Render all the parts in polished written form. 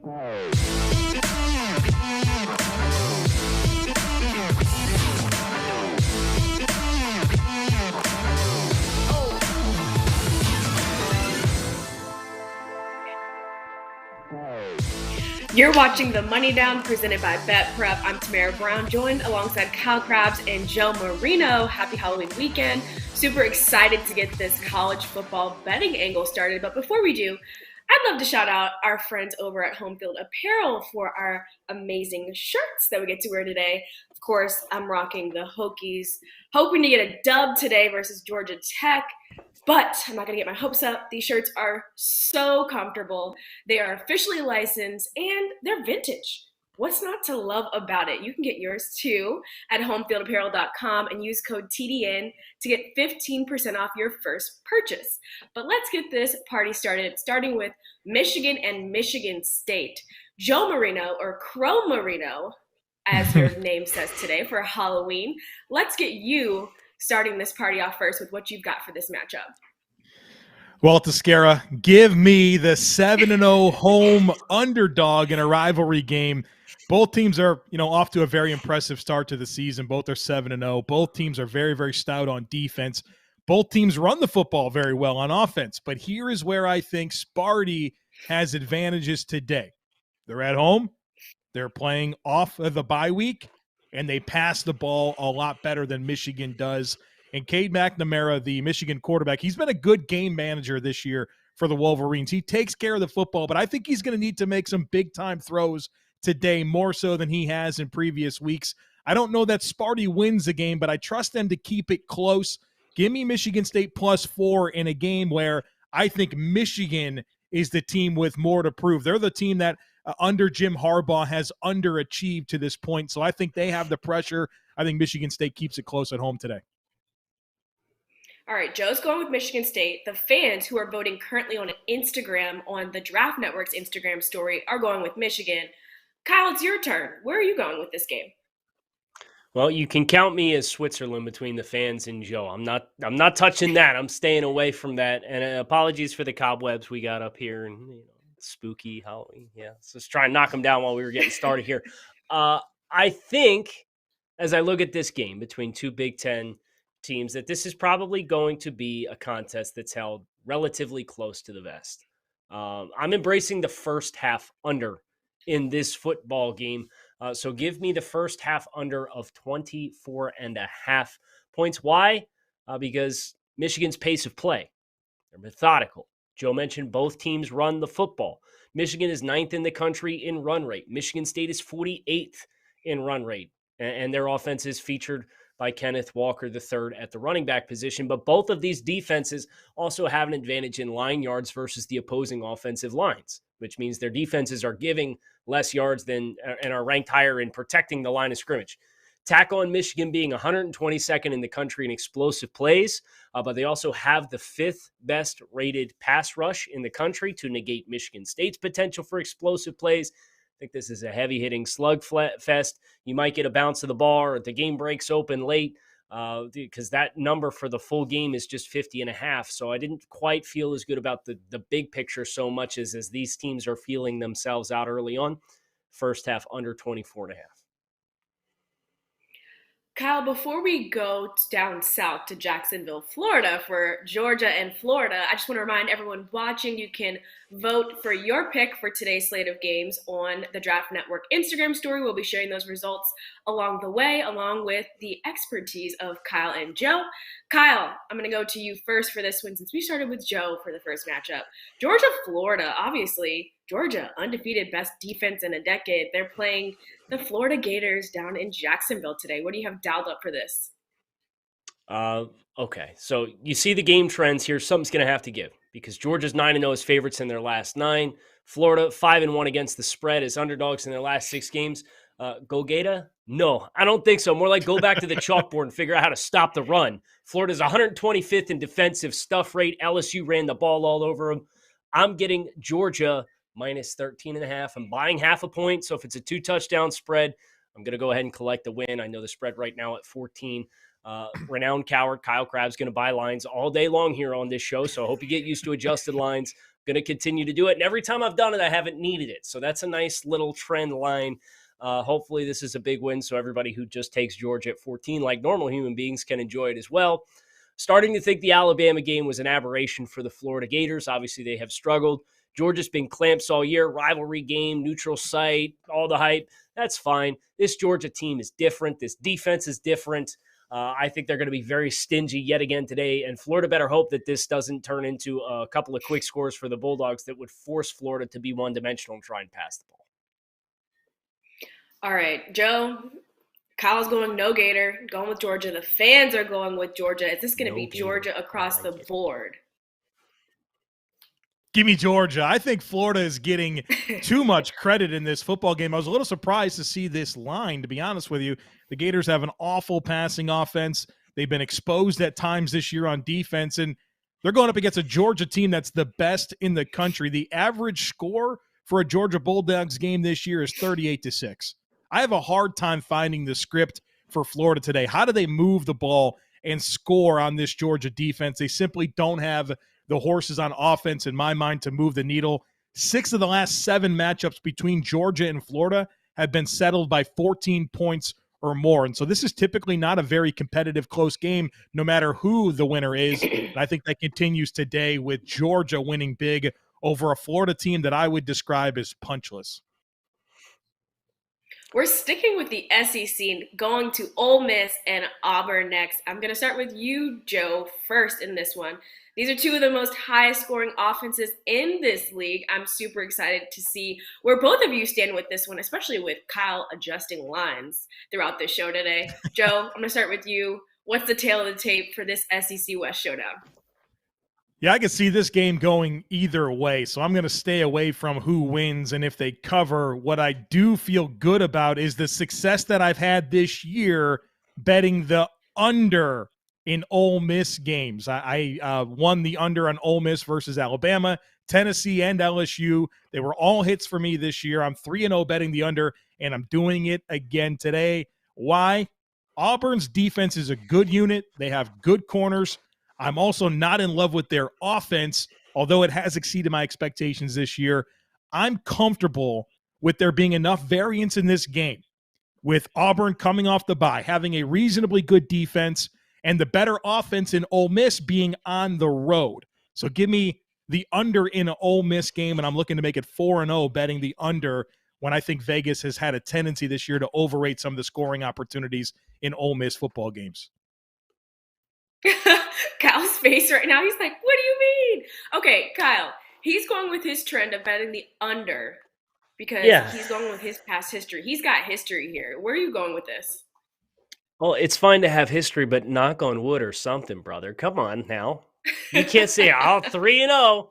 You're watching the Money Down presented by BetPrep. I'm Tamara Brown, joined alongside Kyle Krabs and Joe Marino. Happy Halloween weekend. Super excited to get this college football betting angle started. But before we do, I'd love to shout out our friends over at Home Field Apparel for our amazing shirts that we get to wear today. Of course, I'm rocking the Hokies, hoping to get a dub today versus Georgia Tech. But I'm not going to get my hopes up. These shirts are so comfortable. They are officially licensed and they're vintage. What's not to love about it? You can get yours too at homefieldapparel.com and use code TDN to get 15% off your first purchase. But let's get this party started, starting with Michigan and Michigan State. Joe Marino, or Crow Marino, as your name says today for Halloween. Let's get you starting this party off first with what you've got for this matchup. Well, Tascara, give me the 7-0 home underdog in a rivalry game. Both teams are, off to a very impressive start to the season. Both are 7-0. Both teams are very, very stout on defense. Both teams run the football very well on offense. But here is where I think Sparty has advantages today. They're at home. They're playing off of the bye week. And they pass the ball a lot better than Michigan does. And Cade McNamara, the Michigan quarterback, he's been a good game manager this year for the Wolverines. He takes care of the football, but I think he's going to need to make some big-time throws today, more so than he has in previous weeks. I don't know that Sparty wins the game, but I trust them to keep it close. Give me Michigan State +4 in a game where I think Michigan is the team with more to prove. They're the team that under Jim Harbaugh has underachieved to this point. So I think they have the pressure. I think Michigan State keeps it close at home today. All right, Joe's going with Michigan State. The fans who are voting currently on Instagram, on the Draft Network's Instagram story, are going with Michigan. Kyle, it's your turn. Where are you going with this game? Well, you can count me as Switzerland between the fans and Joe. I'm not touching that. I'm staying away from that. And apologies for the cobwebs we got up here and spooky Halloween. Yeah, so let's try and knock them down while we were getting started here. I think as I look at this game between two Big Ten teams that this is probably going to be a contest that's held relatively close to the vest. I'm embracing the first half under in this football game. So give me the first half under of 24.5 points. Why? Because Michigan's pace of play, they're methodical. Joe mentioned both teams run the football. Michigan is 9th in the country in run rate. Michigan State is 48th in run rate. And their offense is featured by Kenneth Walker III at the running back position. But both of these defenses also have an advantage in line yards versus the opposing offensive lines, which means their defenses are giving less yards than and are ranked higher in protecting the line of scrimmage. Tackle on Michigan being 122nd in the country in explosive plays, but they also have the 5th best rated pass rush in the country to negate Michigan State's potential for explosive plays. I think this is a heavy-hitting slugfest. You might get a bounce of the ball or the game breaks open late because that number for the full game is just 50.5. So I didn't quite feel as good about the big picture so much as these teams are feeling themselves out early on. First half under 24.5. Kyle, before we go down south to Jacksonville, Florida for Georgia and Florida, I just want to remind everyone watching you can vote for your pick for today's slate of games on the Draft Network Instagram story. We'll be sharing those results along the way, along with the expertise of Kyle and Joe. Kyle, I'm going to go to you first for this one since we started with Joe for the first matchup. Georgia, Florida, obviously. Georgia, undefeated, best defense in a decade. They're playing the Florida Gators down in Jacksonville today. What do you have dialed up for this? Okay, so you see the game trends here. Something's going to have to give because Georgia's 9-0 as favorites in their last 9. Florida 5-1 against the spread as underdogs in their last 6 games. Go Gator? No, I don't think so. More like go back to the chalkboard and figure out how to stop the run. Florida's 125th in defensive stuff rate. LSU ran the ball all over them. I'm getting Georgia minus 13.5. I'm buying half a point. So if it's a 2-touchdown spread, I'm going to go ahead and collect the win. I know the spread right now at 14. Renowned coward Kyle Krabs going to buy lines all day long here on this show. So I hope you get used to adjusted lines. Going to continue to do it. And every time I've done it, I haven't needed it. So that's a nice little trend line. Hopefully this is a big win so everybody who just takes Georgia at 14, like normal human beings, can enjoy it as well. Starting to think the Alabama game was an aberration for the Florida Gators. Obviously, they have struggled. Georgia's been clamps all year, rivalry game, neutral site, all the hype. That's fine. This Georgia team is different. This defense is different. I think they're going to be very stingy yet again today, and Florida better hope that this doesn't turn into a couple of quick scores for the Bulldogs that would force Florida to be one-dimensional and try and pass the ball. All right, Joe, Kyle's going no Gator, going with Georgia. The fans are going with Georgia. Is this going to be Georgia across the board? Give me Georgia. I think Florida is getting too much credit in this football game. I was a little surprised to see this line, to be honest with you. The Gators have an awful passing offense. They've been exposed at times this year on defense, and they're going up against a Georgia team that's the best in the country. The average score for a Georgia Bulldogs game this year is 38-6. I have a hard time finding the script for Florida today. How do they move the ball and score on this Georgia defense? They simply don't have the horses on offense, in my mind, to move the needle. 6 of the last 7 matchups between Georgia and Florida have been settled by 14 points or more. And so this is typically not a very competitive, close game, no matter who the winner is. And I think that continues today with Georgia winning big over a Florida team that I would describe as punchless. We're sticking with the SEC, going to Ole Miss and Auburn next. I'm going to start with you, Joe, first in this one. These are two of the most highest-scoring offenses in this league. I'm super excited to see where both of you stand with this one, especially with Kyle adjusting lines throughout this show today. Joe, I'm going to start with you. What's the tail of the tape for this SEC West showdown? Yeah, I can see this game going either way, so I'm going to stay away from who wins and if they cover. What I do feel good about is the success that I've had this year betting the under in Ole Miss games. I won the under on Ole Miss versus Alabama, Tennessee, and LSU. They were all hits for me this year. I'm 3-0 betting the under, and I'm doing it again today. Why? Auburn's defense is a good unit. They have good corners. I'm also not in love with their offense, although it has exceeded my expectations this year. I'm comfortable with there being enough variance in this game, with Auburn coming off the bye, having a reasonably good defense, and the better offense in Ole Miss being on the road. So give me the under in an Ole Miss game, and I'm looking to make it 4-0 betting the under when I think Vegas has had a tendency this year to overrate some of the scoring opportunities in Ole Miss football games. Kyle's face right now, he's like, what do you mean? Okay, Kyle, he's going with his trend of betting the under because he's going with his past history. He's got history here. Where are you going with this? Well, it's fine to have history, but knock on wood or something, brother. Come on now. You can't say, 3-0.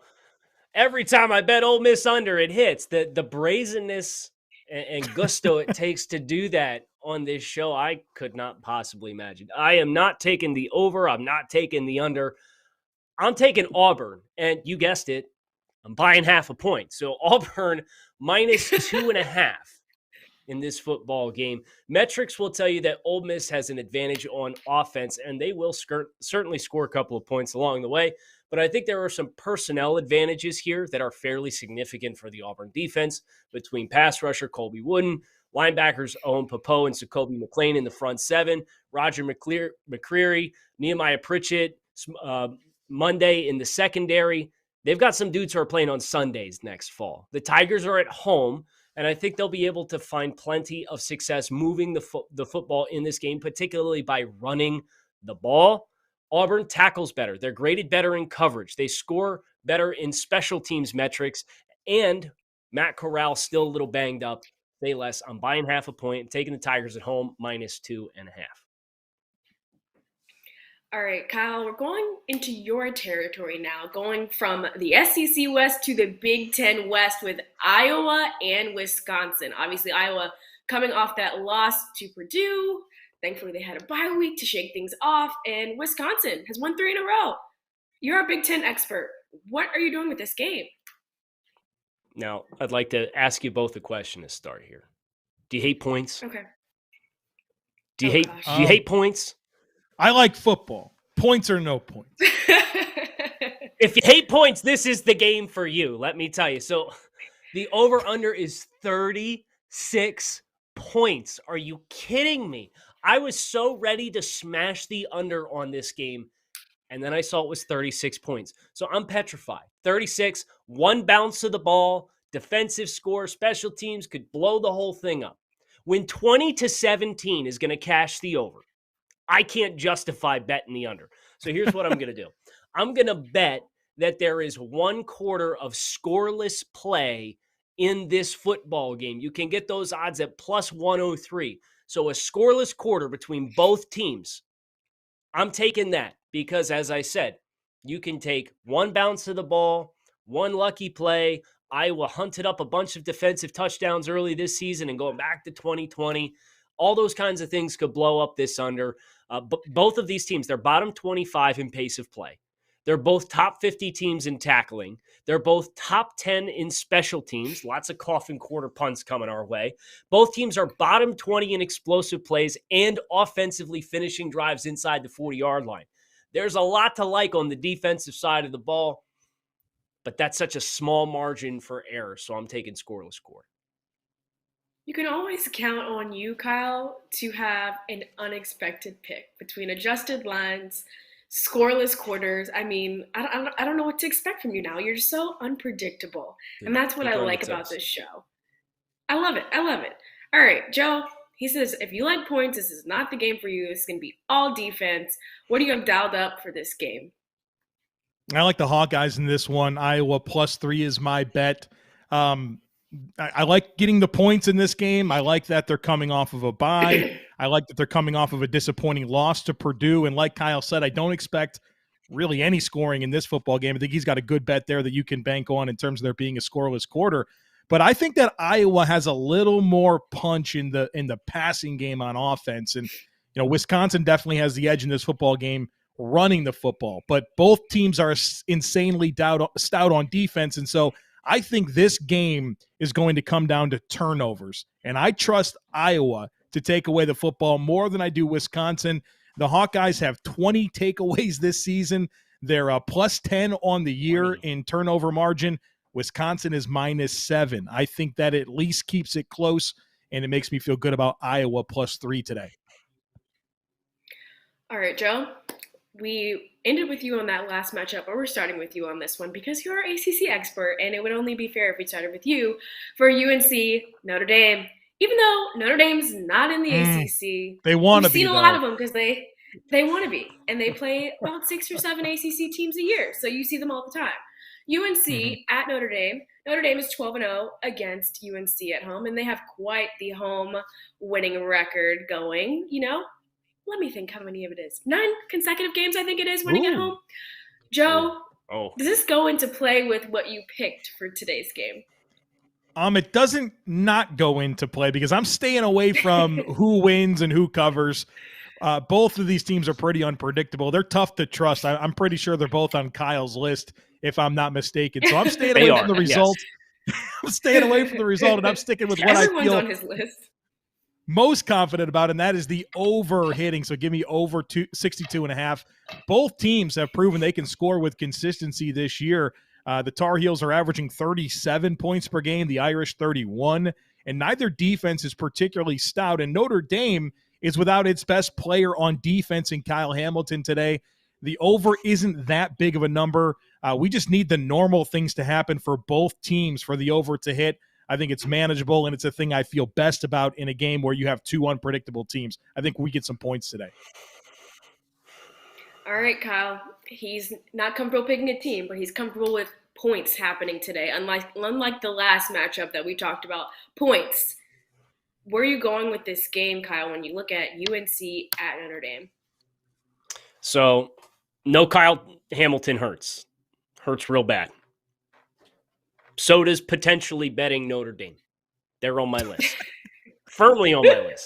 Every time I bet Ole Miss under, it hits. The brazenness and gusto it takes to do that on this show, I could not possibly imagine. I am not taking the over. I'm not taking the under. I'm taking Auburn. And you guessed it, I'm buying half a point. So Auburn minus 2.5 in this football game. Metrics will tell you that Ole Miss has an advantage on offense, and they will certainly score a couple of points along the way. But I think there are some personnel advantages here that are fairly significant for the Auburn defense between pass rusher Colby Wooden, linebackers Owen Popo and Jacoby McClain in the front 7, Roger McCreary, Nehemiah Pritchett, Monday in the secondary. They've got some dudes who are playing on Sundays next fall. The Tigers are at home, and I think they'll be able to find plenty of success moving the football in this game, particularly by running the ball. Auburn tackles better. They're graded better in coverage. They score better in special teams metrics. And Matt Corral still a little banged up. Say less. I'm buying half a point. I'm taking the Tigers at home minus 2.5. All right, Kyle, we're going into your territory now, going from the SEC West to the Big Ten West with Iowa and Wisconsin. Obviously, Iowa coming off that loss to Purdue. Thankfully, they had a bye week to shake things off, and Wisconsin has won 3 in a row. You're a Big Ten expert. What are you doing with this game? Now, I'd like to ask you both a question to start here. Do you hate points? Okay. Do you hate points? I like football. Points or no points. If you hate points, this is the game for you, let me tell you. So the over-under is 36 points. Are you kidding me? I was so ready to smash the under on this game, and then I saw it was 36 points. So I'm petrified. 36, one bounce of the ball, defensive score, special teams could blow the whole thing up. When 20-17 is going to cash the over, I can't justify betting the under. So here's what I'm going to do. I'm going to bet that there is 1/4 of scoreless play in this football game. You can get those odds at plus 103. So a scoreless quarter between both teams. I'm taking that because, as I said, you can take one bounce of the ball, one lucky play. Iowa hunted up a bunch of defensive touchdowns early this season and going back to 2020. All those kinds of things could blow up this under. But both of these teams, they're bottom 25 in pace of play. They're both top 50 teams in tackling. They're both top 10 in special teams. Lots of coffin quarter punts coming our way. Both teams are bottom 20 in explosive plays and offensively finishing drives inside the 40-yard line. There's a lot to like on the defensive side of the ball, but that's such a small margin for error, so I'm taking scoreless score. You can always count on you, Kyle, to have an unexpected pick between adjusted lines, scoreless quarters. I mean, I don't know what to expect from you now. You're so unpredictable. And that's what I like about this show. I love it. I love it. All right, Joe, he says, if you like points, this is not the game for you. It's going to be all defense. What do you have dialed up for this game? I like the Hawkeyes in this one. Iowa +3 is my bet. I like getting the points in this game. I like that they're coming off of a bye. I like that they're coming off of a disappointing loss to Purdue. And like Kyle said, I don't expect really any scoring in this football game. I think he's got a good bet there that you can bank on in terms of there being a scoreless quarter. But I think that Iowa has a little more punch in the passing game on offense. And, you know, Wisconsin definitely has the edge in this football game running the football. But both teams are insanely stout on defense. And so I think this game is going to come down to turnovers. And I trust Iowa to take away the football more than I do Wisconsin. The Hawkeyes have 20 takeaways this season. They're +10 on the year in turnover margin. Wisconsin is -7. I think that at least keeps it close, and it makes me feel good about Iowa +3 today. All right, Joe. We ended with you on that last matchup, but we're starting with you on this one because you're our ACC expert, and it would only be fair if we started with you for UNC Notre Dame. Even though Notre Dame's not in the ACC, they want to be. We've seen a lot of them because they want to be, and they play about 6 or 7 ACC teams a year, so you see them all the time. UNC at Notre Dame. Notre Dame is 12-0 against UNC at home, and they have quite the home winning record going, you know. Let me think how many of it is. 9 consecutive games, I think it is, winning at home. Joe, does this go into play with what you picked for today's game? It doesn't not go into play because I'm staying away from who wins and who covers. Both of these teams are pretty unpredictable. They're tough to trust. I'm pretty sure they're both on Kyle's list, if I'm not mistaken. So I'm staying away from the result. Yes. I'm staying away from the result, and I'm sticking with what I feel on his list. Most confident about, and that is the over hitting. So give me over 62.5. Both teams have proven they can score with consistency this year. The Tar Heels are averaging 37 points per game, the Irish 31, and neither defense is particularly stout. And Notre Dame is without its best player on defense in Kyle Hamilton today. The over isn't that big of a number. We just need the normal things to happen for both teams for the over to hit. I think it's manageable, and it's a thing I feel best about in a game where you have 2 unpredictable teams. I think we get some points today. All right, Kyle. He's not comfortable picking a team, but he's comfortable with points happening today, unlike the last matchup that we talked about. Points. Where are you going with this game, Kyle, when you look at UNC at Notre Dame? So, no Kyle Hamilton hurts. Hurts real bad. So does potentially betting Notre Dame. They're on my list. Firmly on my list.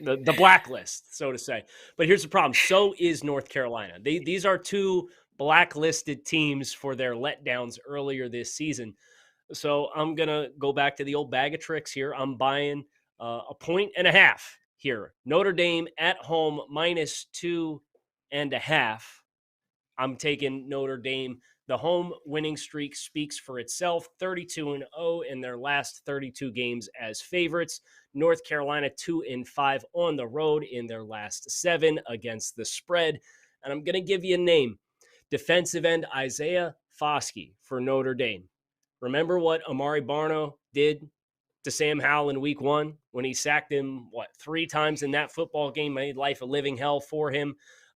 Of the blacklist, so to say. But here's the problem. So is North Carolina. These are 2 blacklisted teams for their letdowns earlier this season. So I'm going to go back to the old bag of tricks here. I'm buying 1.5 here. Notre Dame at home -2.5. I'm taking Notre Dame. The home winning streak speaks for itself, 32-0 in their last 32 games as favorites. North Carolina 2-5 on the road in their last 7 against the spread. And I'm going to give you a name. Defensive end Isaiah Foskey for Notre Dame. Remember what Amari Barno did to Sam Howell in week 1 when he sacked him, 3 times in that football game, made life a living hell for him.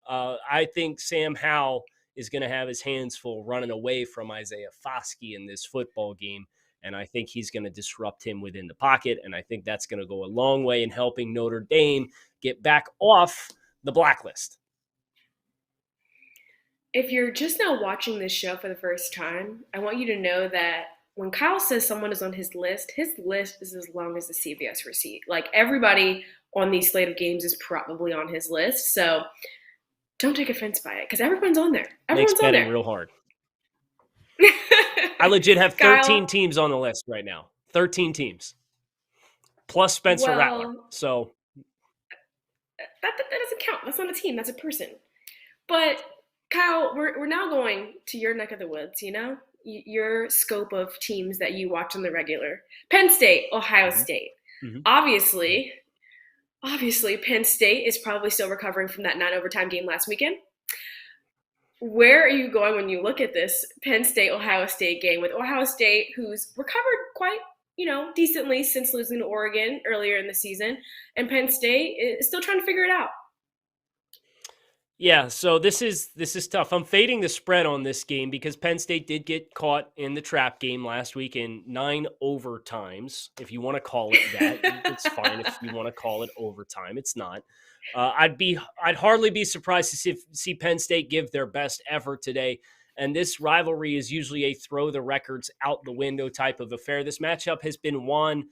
I think Sam Howell is going to have his hands full running away from Isaiah Foskey in this football game. And I think he's going to disrupt him within the pocket. And I think that's going to go a long way in helping Notre Dame get back off the blacklist. If you're just now watching this show for the first time, I want you to know that when Kyle says someone is on his list is as long as the CVS receipt. Like, everybody on these slate of games is probably on his list. So don't take offense by it, because everyone's on there. Everyone's Makes betting real hard. I legit have 13 teams on the list right now. 13 teams. Plus Spencer Rattler. So that doesn't count. That's not a team. That's a person. But Kyle, we're now going to your neck of the woods, your scope of teams that you watch on the regular. Penn State, Ohio State. Mm-hmm. Obviously, Penn State is probably still recovering from that 9-overtime game last weekend. Where are you going when you look at this Penn State-Ohio State game with Ohio State, who's recovered quite, decently since losing to Oregon earlier in the season, and Penn State is still trying to figure it out? Yeah, so this is tough. I'm fading the spread on this game because Penn State did get caught in the trap game last week in 9 overtimes. If you want to call it that, it's fine. If you want to call it overtime, it's not. I'd hardly be surprised to see Penn State give their best effort today. And this rivalry is usually a throw the records out the window type of affair. This matchup has been won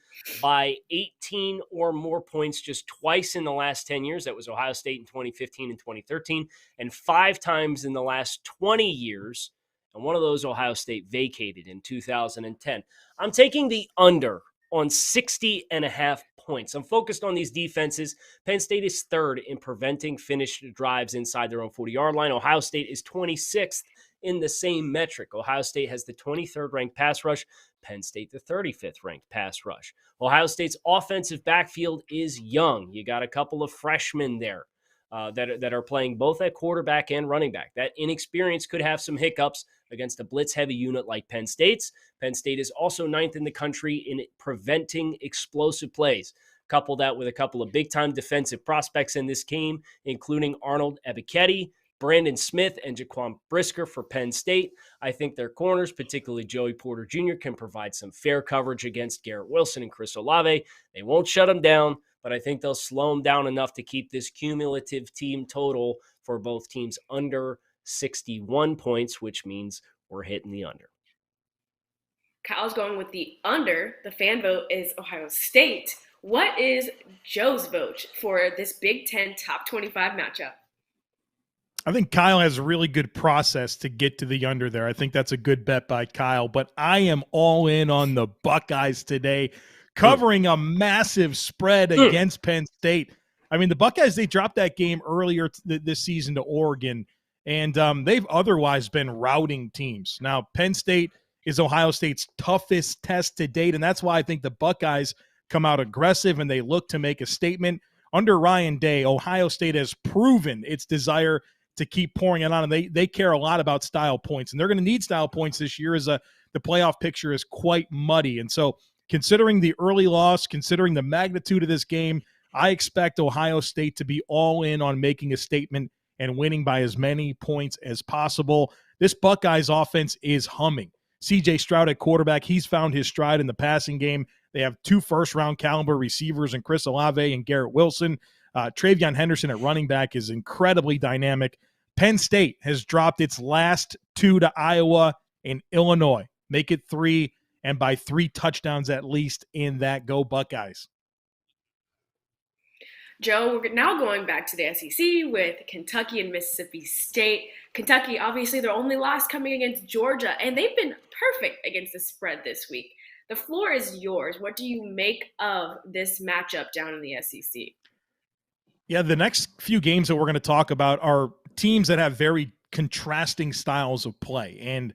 by 18 or more points just twice in the last 10 years. That was Ohio State in 2015 and 2013, and 5 times in the last 20 years. And one of those Ohio State vacated in 2010. I'm taking the under on 60.5 points. I'm focused on these defenses. Penn State is 3rd in preventing finished drives inside their own 40-yard line. Ohio State is 26th in the same metric. Ohio State has the 23rd ranked pass rush. Penn State, the 35th ranked pass rush. Ohio State's offensive backfield is young. You got a couple of freshmen there that are playing both at quarterback and running back. That inexperience could have some hiccups against a blitz-heavy unit like Penn State's. Penn State is also 9th in the country in preventing explosive plays. Couple that with a couple of big-time defensive prospects in this game, including Arnold Ebiketie, Brandon Smith, and Jaquan Brisker for Penn State. I think their corners, particularly Joey Porter Jr., can provide some fair coverage against Garrett Wilson and Chris Olave. They won't shut them down, but I think they'll slow them down enough to keep this cumulative team total for both teams under 61 points, which means we're hitting the under. Kyle's going with the under. The fan vote is Ohio State. What is Joe's vote for this Big Ten top 25 matchup? I think Kyle has a really good process to get to the under there. I think that's a good bet by Kyle, but I am all in on the Buckeyes today, covering a massive spread against Penn State. I mean, the Buckeyes, they dropped that game earlier this season to Oregon, and they've otherwise been routing teams. Now, Penn State is Ohio State's toughest test to date, and that's why I think the Buckeyes come out aggressive and they look to make a statement. Under Ryan Day, Ohio State has proven its desire to keep pouring it on, and they care a lot about style points, and they're going to need style points this year as the playoff picture is quite muddy. And so considering the early loss, considering the magnitude of this game, I expect Ohio State to be all in on making a statement and winning by as many points as possible. This Buckeyes offense is humming. C.J. Stroud at quarterback, he's found his stride in the passing game. They have 2 first-round caliber receivers in Chris Olave and Garrett Wilson. Travion Henderson at running back is incredibly dynamic. Penn State has dropped its last 2 to Iowa and Illinois. Make it 3, and by 3 touchdowns at least in that. Go Buckeyes. Joe, we're now going back to the SEC with Kentucky and Mississippi State. Kentucky, obviously, their only loss coming against Georgia, and they've been perfect against the spread this week. The floor is yours. What do you make of this matchup down in the SEC? Yeah, the next few games that we're going to talk about are teams that have very contrasting styles of play. And,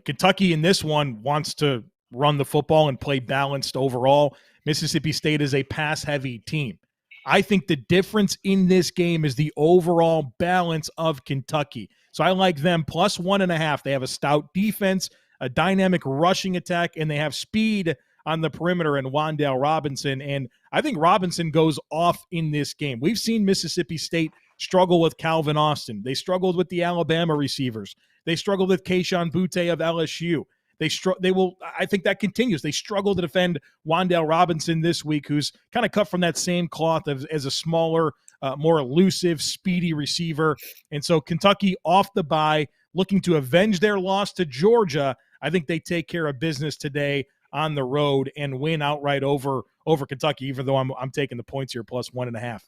Kentucky in this one wants to run the football and play balanced overall. Mississippi State is a pass-heavy team. I think the difference in this game is the overall balance of Kentucky. So I like them plus 1.5. They have a stout defense, a dynamic rushing attack, and they have speed on the perimeter in Wan'Dale Robinson. And I think Robinson goes off in this game. We've seen Mississippi State struggle with Calvin Austin. They struggled with the Alabama receivers. They struggled with Keyshawn Butte of LSU. I think that continues. They struggle to defend Wan'Dale Robinson this week, who's kind of cut from that same cloth as a smaller, more elusive, speedy receiver. And so Kentucky off the bye, looking to avenge their loss to Georgia. I think they take care of business today on the road and win outright over Kentucky, even though I'm taking the points here plus 1.5.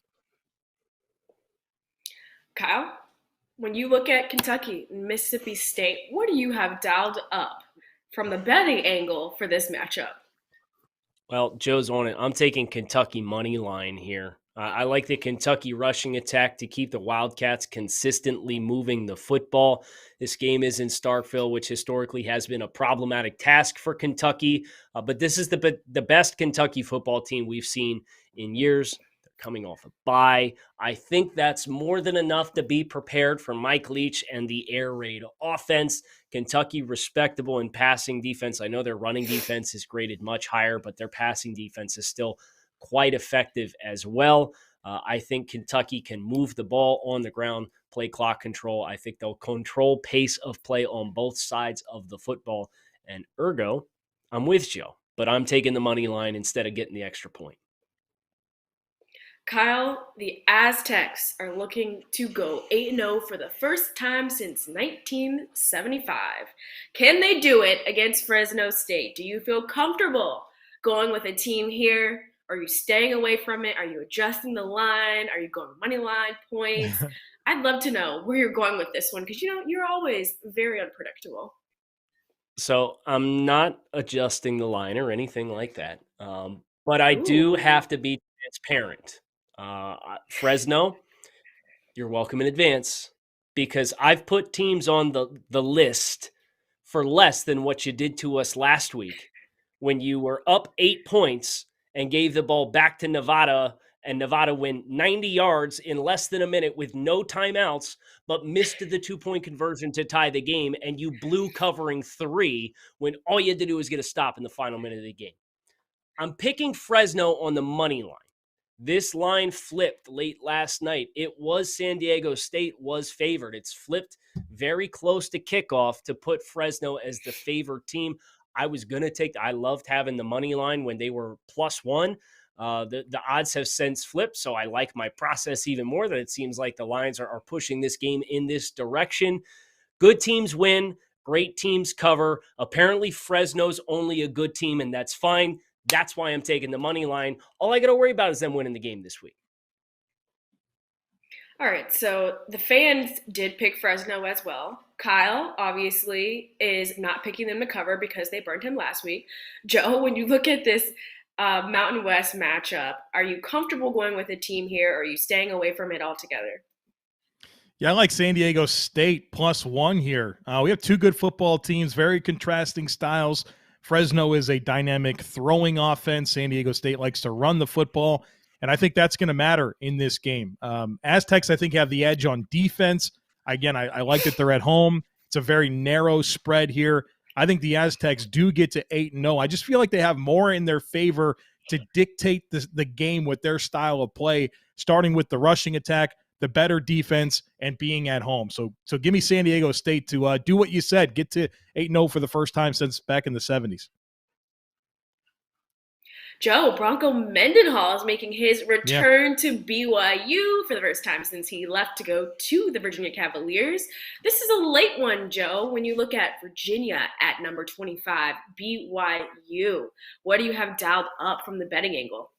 Kyle, when you look at Kentucky and Mississippi State, what do you have dialed up from the betting angle for this matchup? Well, Joe's on it. I'm taking Kentucky money line here. I like the Kentucky rushing attack to keep the Wildcats consistently moving the football. This game is in Starkville, which historically has been a problematic task for Kentucky. But this is the best Kentucky football team we've seen in years. They're coming off a bye. I think that's more than enough to be prepared for Mike Leach and the air raid offense. Kentucky respectable in passing defense. I know their running defense is graded much higher, but their passing defense is still quite effective as well. I think Kentucky can move the ball on the ground, play clock control. I think they'll control pace of play on both sides of the football. And ergo, I'm with Joe, but I'm taking the money line instead of getting the extra point. Kyle, the Aztecs are looking to go 8-0 for the first time since 1975. Can they do it against Fresno State? Do you feel comfortable going with a team here? Are you staying away from it? Are you adjusting the line? Are you going money line, points? I'd love to know where you're going with this one because, you're always very unpredictable. So I'm not adjusting the line or anything like that. But I do have to be transparent. Fresno, you're welcome in advance because I've put teams on the list for less than what you did to us last week when you were up 8 points and gave the ball back to Nevada, and Nevada went 90 yards in less than a minute with no timeouts, but missed the 2-point conversion to tie the game, and you blew covering 3 when all you had to do was get a stop in the final minute of the game. I'm picking Fresno on the money line. This line flipped late last night. It was San Diego State was favored. It's flipped very close to kickoff to put Fresno as the favored team. I was going to take, I loved having the money line when they were +1. The odds have since flipped, so I like my process even more that it seems like the lines are pushing this game in this direction. Good teams win, great teams cover. Apparently Fresno's only a good team, and that's fine. That's why I'm taking the money line. All I got to worry about is them winning the game this week. All right, so the fans did pick Fresno as well. Kyle, obviously, is not picking them to cover because they burned him last week. Joe, when you look at this Mountain West matchup, are you comfortable going with a team here, or are you staying away from it altogether? Yeah, I like San Diego State +1 here. We have two good football teams, very contrasting styles. Fresno is a dynamic throwing offense. San Diego State likes to run the football, and I think that's going to matter in this game. Aztecs, I think, have the edge on defense. Again, I like that they're at home. It's a very narrow spread here. I think the Aztecs do get to 8-0. I just feel like they have more in their favor to dictate the game with their style of play, starting with the rushing attack, the better defense, and being at home. So give me San Diego State to do what you said, get to 8-0 for the first time since back in the 70s. Joe, Bronco Mendenhall is making his return to BYU for the first time since he left to go to the Virginia Cavaliers. This is a late one, Joe, when you look at Virginia at number 25, BYU. What do you have dialed up from the betting angle?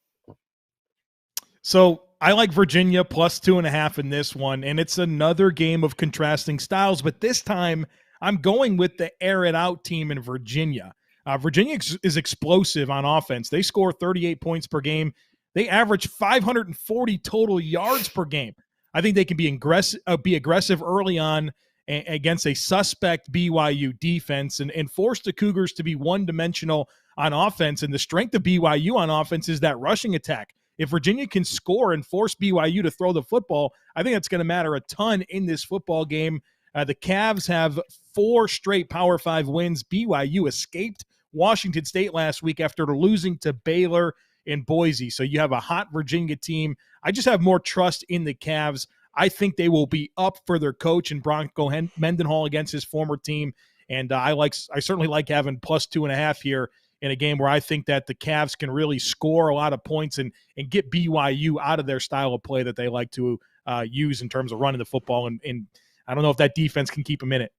So I like Virginia +2.5 in this one, and it's another game of contrasting styles, but this time I'm going with the air it out team in Virginia. Virginia is explosive on offense. They score 38 points per game. They average 540 total yards per game. I think they can be aggressive early on against a suspect BYU defense and forced the Cougars to be one-dimensional on offense. And the strength of BYU on offense is that rushing attack. If Virginia can score and force BYU to throw the football, I think that's going to matter a ton in this football game. The Cavs have 4 straight Power 5 wins. BYU escaped Washington State last week after losing to Baylor in Boise. So you have a hot Virginia team. I just have more trust in the Cavs. I think they will be up for their coach and Bronco Mendenhall against his former team. And I certainly like having plus 2.5 here in a game where I think that the Cavs can really score a lot of points and get BYU out of their style of play that they like to use in terms of running the football. And I don't know if that defense can keep them in it.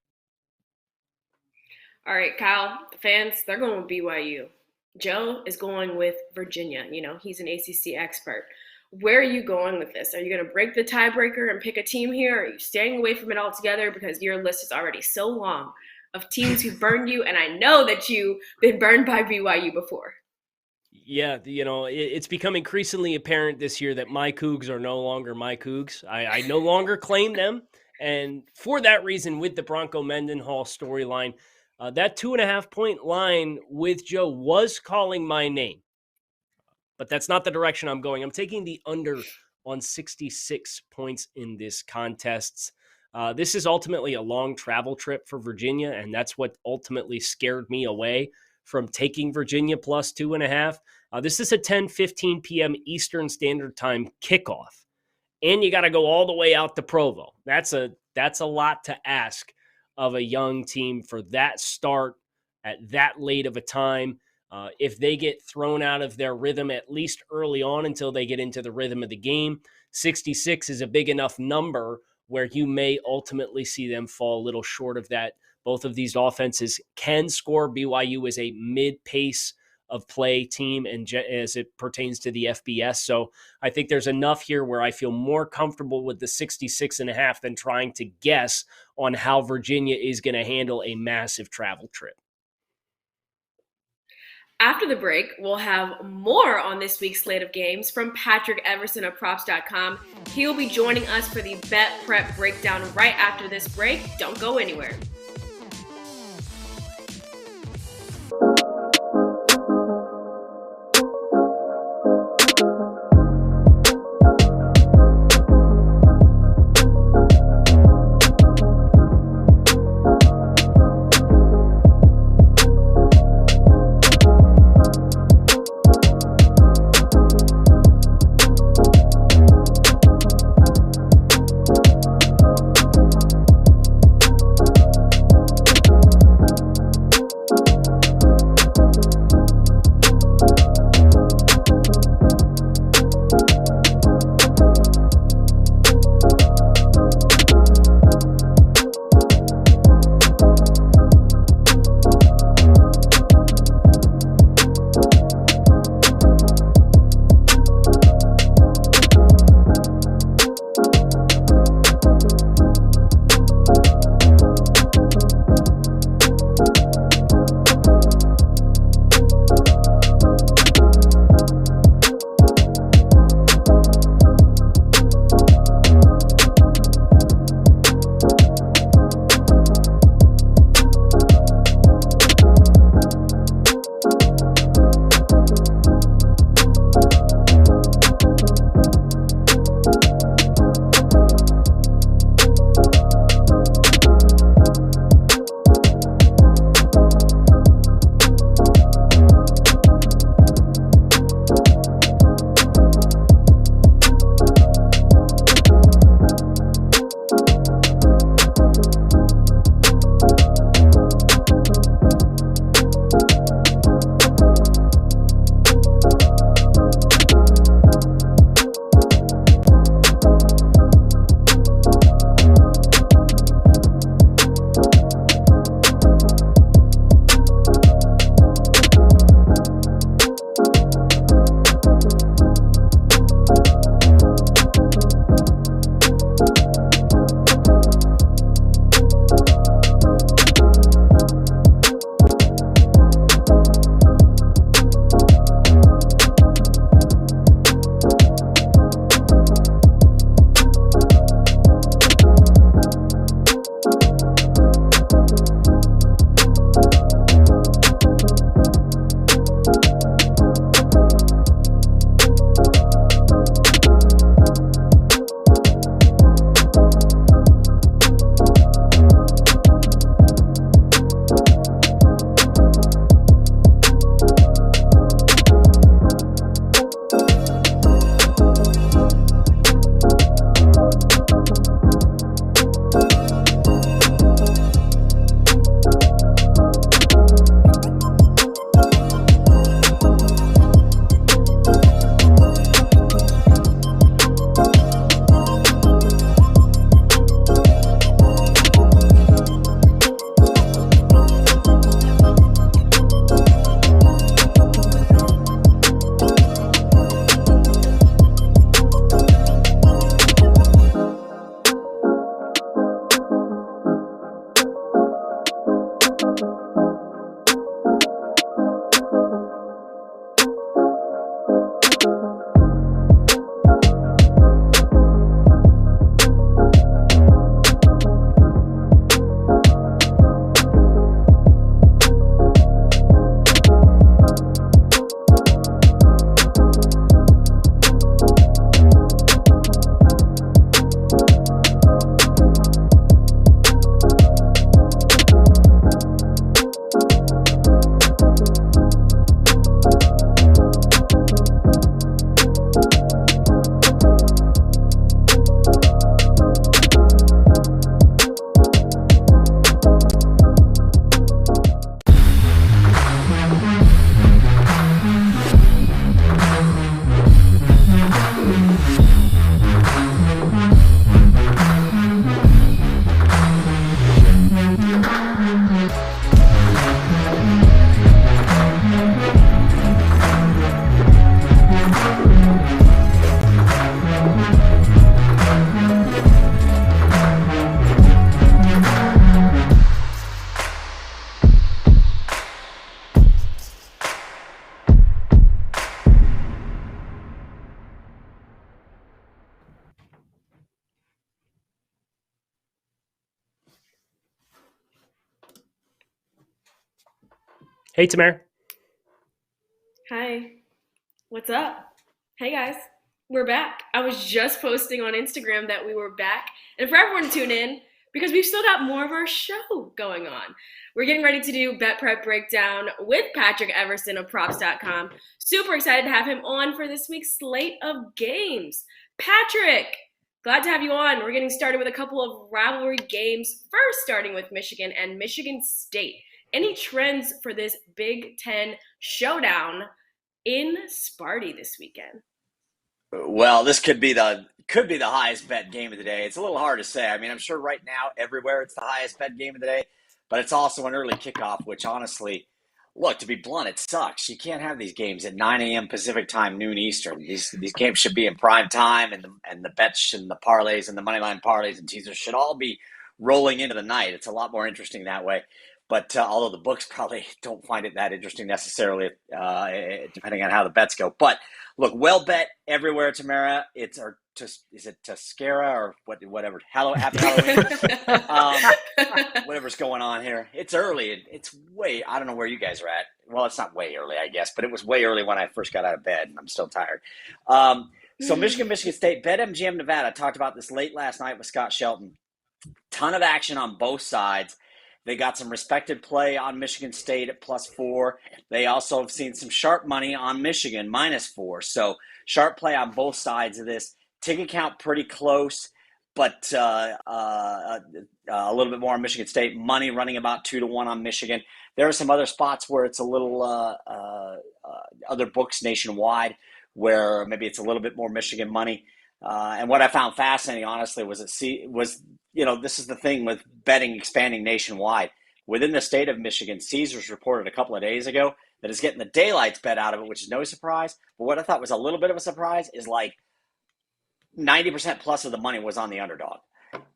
All right, Kyle, the fans, they're going with BYU. Joe is going with Virginia. You know, he's an ACC expert. Where are you going with this? Are you going to break the tiebreaker and pick a team here? Or are you staying away from it altogether because your list is already so long of teams who burned you? And I know that you've been burned by BYU before. Yeah, you know, it's become increasingly apparent this year that my Cougs are no longer my Cougs. I no longer claim them. And for that reason, with the Bronco Mendenhall storyline, that 2.5-point line with Joe was calling my name. But that's not the direction I'm going. I'm taking the under on 66 points in this contest. This is ultimately a long travel trip for Virginia, and that's what ultimately scared me away from taking Virginia plus 2.5. This is a 10:15 p.m. Eastern Standard Time kickoff, and you got to go all the way out to Provo. That's a lot to ask of a young team for that start at that late of a time. If they get thrown out of their rhythm, at least early on until they get into the rhythm of the game, 66 is a big enough number where you may ultimately see them fall a little short of that. Both of these offenses can score. BYU is a mid-pace of play team and as it pertains to the FBS. So I think there's enough here where I feel more comfortable with the 66.5 than trying to guess on how Virginia is going to handle a massive travel trip. After the break, we'll have more on this week's slate of games from Patrick Everson of Props.com. He'll be joining us for the BetPrep breakdown right after this break. Don't go anywhere. Hey, Tamara. Hi. What's up? Hey guys. We're back. I was just posting on Instagram that we were back. And for everyone to tune in, because we've still got more of our show going on. We're getting ready to do BetPrep Breakdown with Patrick Everson of Props.com. Super excited to have him on for this week's slate of games. Patrick, glad to have you on. We're getting started with a couple of rivalry games. First, starting with Michigan and Michigan State. Any trends for this Big Ten showdown in Sparty this weekend? Well, this could be the highest bet game of the day. It's a little hard to say. I mean, I'm sure right now everywhere it's the highest bet game of the day, but it's also an early kickoff, which honestly, look, to be blunt, it sucks. You can't have these games at 9 a.m. Pacific time, noon Eastern. These games should be in prime time, and the bets and the parlays and the money line parlays and teasers should all be rolling into the night. It's a lot more interesting that way. But although the books probably don't find it that interesting necessarily, depending on how the bets go. But look, well bet everywhere, Tamara. Is it Tuscara or whatever? Happy Halloween. Whatever's going on here. It's early. It's I don't know where you guys are at. Well, it's not way early, I guess, but it was way early when I first got out of bed, and I'm still tired. So Michigan State, BetMGM Nevada. Talked about this late last night with Scott Shelton. Ton of action on both sides. They got some respected play on Michigan State at +4. They also have seen some sharp money on Michigan -4. So sharp play on both sides of this. Ticket count pretty close, but a little bit more on Michigan State. Money running about 2-1 on Michigan. There are some other spots where it's a little other books nationwide where maybe it's a little bit more Michigan money. And what I found fascinating, honestly, was this is the thing with betting expanding nationwide. Within the state of Michigan, Caesars reported a couple of days ago that it's getting the daylights bet out of it, which is no surprise. But what I thought was a little bit of a surprise is like 90% plus of the money was on the underdog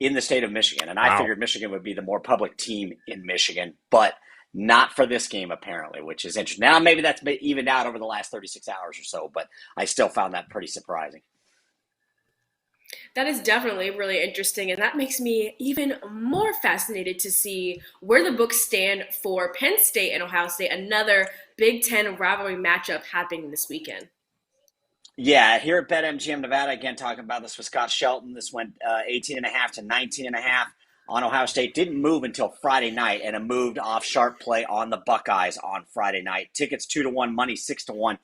in the state of Michigan. And I figured Michigan would be the more public team in Michigan, but not for this game, apparently, which is interesting. Now, maybe that's evened out over the last 36 hours or so, but I still found that pretty surprising. That is definitely really interesting, and that makes me even more fascinated to see where the books stand for Penn State and Ohio State, another Big Ten rivalry matchup happening this weekend. Yeah, here at BetMGM Nevada, again, talking about this with Scott Shelton. This went 18.5 to 19.5 on Ohio State. Didn't move until Friday night, and it moved off sharp play on the Buckeyes on Friday night. Tickets 2-1, money 6-1.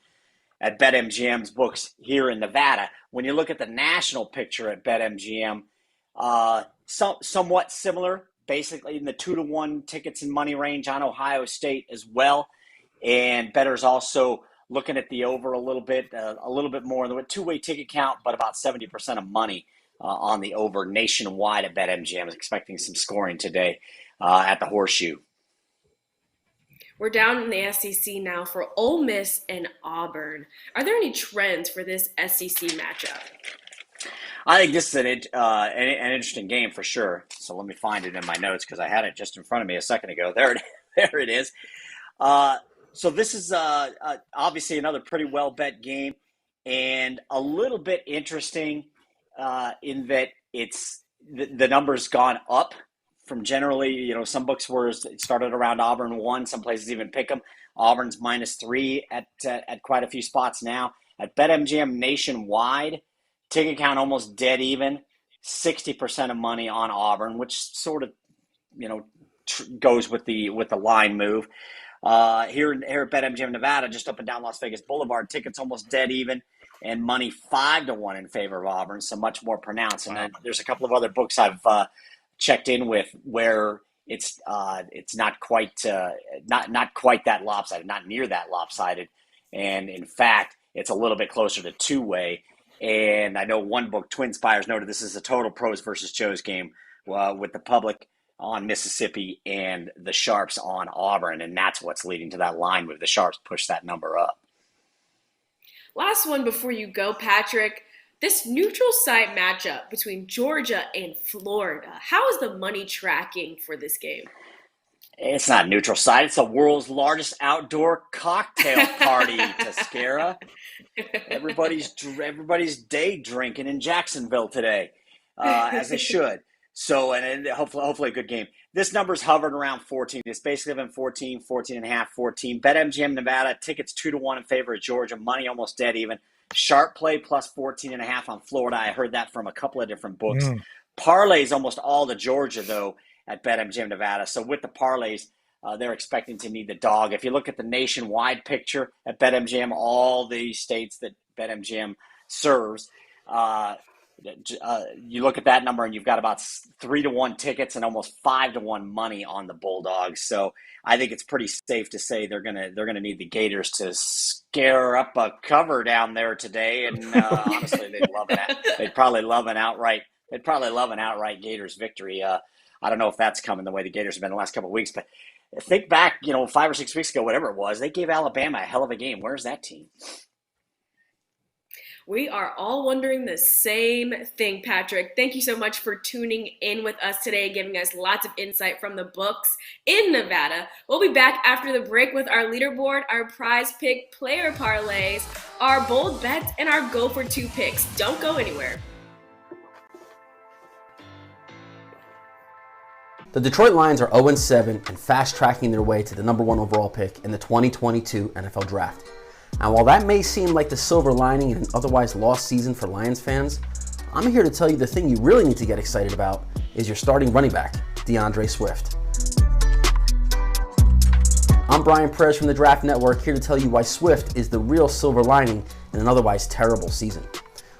At BetMGM's books here in Nevada. When you look at the national picture at BetMGM, somewhat similar, basically in the 2-1 tickets and money range on Ohio State as well. And bettors also looking at the over a little bit more. The two-way ticket count, but about 70% of money on the over nationwide at BetMGM. Is expecting some scoring today at the Horseshoe. We're down in the SEC now for Ole Miss and Auburn. Are there any trends for this SEC matchup? I think this is an interesting game for sure. So let me find it in my notes because I had it just in front of me a second ago. There it is. So this is obviously another pretty well bet game and a little bit interesting in that it's the number's gone up. From generally, some books it started around Auburn 1. Some places even pick them. Auburn's -3 at quite a few spots now. At BetMGM nationwide, ticket count almost dead even. 60% of money on Auburn, which sort of, goes with the line move. Here at BetMGM Nevada, just up and down Las Vegas Boulevard, tickets almost dead even, and money 5-1 in favor of Auburn, so much more pronounced. And then there's a couple of other books I've checked in with where it's not quite that lopsided, not near that lopsided, and in fact it's a little bit closer to two-way. And I know one book, Twin Spires, noted this is a total pros versus Joes game with the public on Mississippi and the Sharps on Auburn, and that's what's leading to that line move. The Sharps push that number up. Last one before you go, Patrick. This neutral site matchup between Georgia and Florida, how is the money tracking for this game? It's not neutral site. It's the world's largest outdoor cocktail party, Tuscara. Everybody's day drinking in Jacksonville today, as they should. So, and hopefully a good game. This number's hovered around 14. It's basically been 14, 14 and a half, 14. BetMGM Nevada, tickets 2-1 in favor of Georgia. Money almost dead even. Sharp play plus 14 and a half on Florida. I heard that from a couple of different books. Parlays almost all to Georgia, though, at BetMGM Nevada. So with the parlays, they're expecting to need the dog. If you look at the nationwide picture at BetMGM, all the states that BetMGM serves, you look at that number and you've got about 3-1 tickets and almost 5-1 money on the Bulldogs. So I think it's pretty safe to say they're gonna need the Gators to scare up a cover down there today. And honestly, they'd probably love an outright Gators victory. I don't know if that's coming the way the Gators have been the last couple of weeks, but think back, 5 or 6 weeks ago, whatever it was, they gave Alabama a hell of a game. Where's that team? We are all wondering the same thing, Patrick. Thank you so much for tuning in with us today, giving us lots of insight from the books in Nevada. We'll be back after the break with our leaderboard, our prize pick player parlays, our bold bets, and our go for 2 picks. Don't go anywhere. The Detroit Lions are 0-7 and fast-tracking their way to the number 1 overall pick in the 2022 NFL Draft. And while that may seem like the silver lining in an otherwise lost season for Lions fans, I'm here to tell you the thing you really need to get excited about is your starting running back, Deandre Swift. I'm Brian Perez from the Draft Network, here to tell you why Swift is the real silver lining in an otherwise terrible season.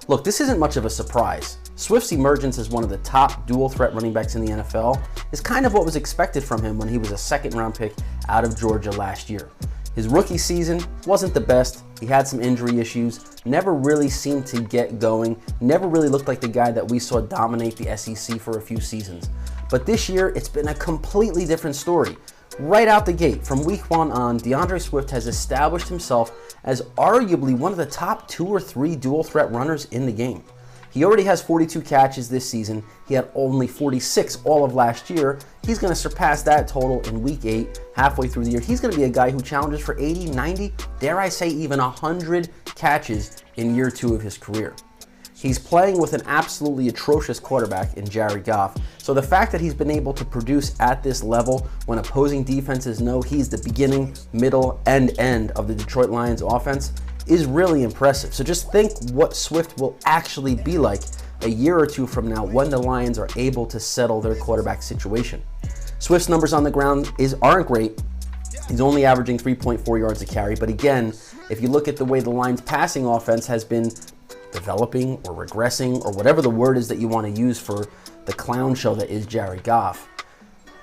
Look, this isn't much of a surprise. Swift's emergence as one of the top dual-threat running backs in the NFL is kind of what was expected from him when he was a second-round pick out of Georgia last year. His rookie season wasn't the best. He had some injury issues, never really seemed to get going, never really looked like the guy that we saw dominate the SEC for a few seasons. But this year, it's been a completely different story. Right out the gate, from week 1 on, Deandre Swift has established himself as arguably one of the top 2 or 3 dual-threat runners in the game. He already has 42 catches this season. He had only 46 all of last year. He's going to surpass that total in week 8, halfway through the year. He's going to be a guy who challenges for 80, 90, dare I say even 100 catches in year 2 of his career. He's playing with an absolutely atrocious quarterback in Jared Goff. So the fact that he's been able to produce at this level when opposing defenses know he's the beginning, middle, and end of the Detroit Lions offense is really impressive. So just think what Swift will actually be like a year or 2 from now when the Lions are able to settle their quarterback situation. Swift's numbers on the ground aren't great. He's only averaging 3.4 yards a carry. But again, if you look at the way the Lions passing offense has been developing or regressing or whatever the word is that you want to use for the clown show that is Jared Goff,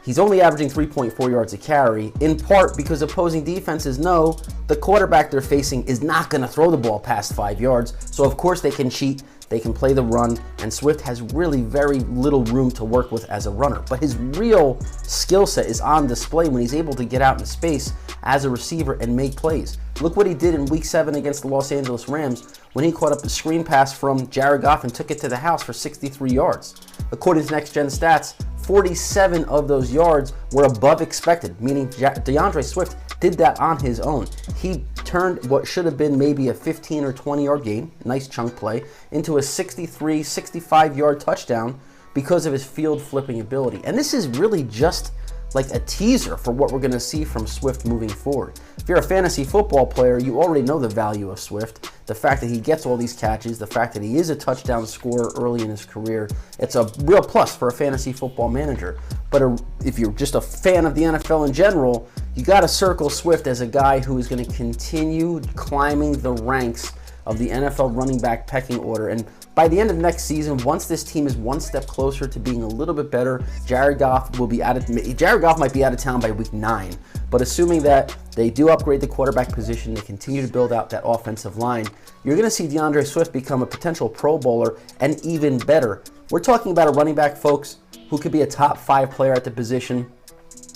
he's only averaging 3.4 yards a carry, in part because opposing defenses know the quarterback they're facing is not going to throw the ball past 5 yards. So of course they can cheat, they can play the run, and Swift has really very little room to work with as a runner. But his real skill set is on display when he's able to get out in space as a receiver and make plays. Look what he did in Week 7 against the Los Angeles Rams when he caught up a screen pass from Jared Goff and took it to the house for 63 yards. According to Next Gen Stats, 47 of those yards were above expected, meaning Deandre Swift did that on his own. He turned what should have been maybe a 15 or 20 yard gain, nice chunk play, into a 63, 65 yard touchdown because of his field flipping ability. And this is really just like a teaser for what we're going to see from Swift moving forward. If you're a fantasy football player, you already know the value of Swift. The fact that he gets all these catches, the fact that he is a touchdown scorer early in his career, it's a real plus for a fantasy football manager. But if you're just a fan of the NFL in general, you got to circle Swift as a guy who is going to continue climbing the ranks of the NFL running back pecking order. And by the end of next season, once this team is one step closer to being a little bit better, Jared Goff might be out of town by week 9. But assuming that they do upgrade the quarterback position, they continue to build out that offensive line, you're going to see Deandre Swift become a potential Pro Bowler and even better. We're talking about a running back, folks, who could be a top 5 player at the position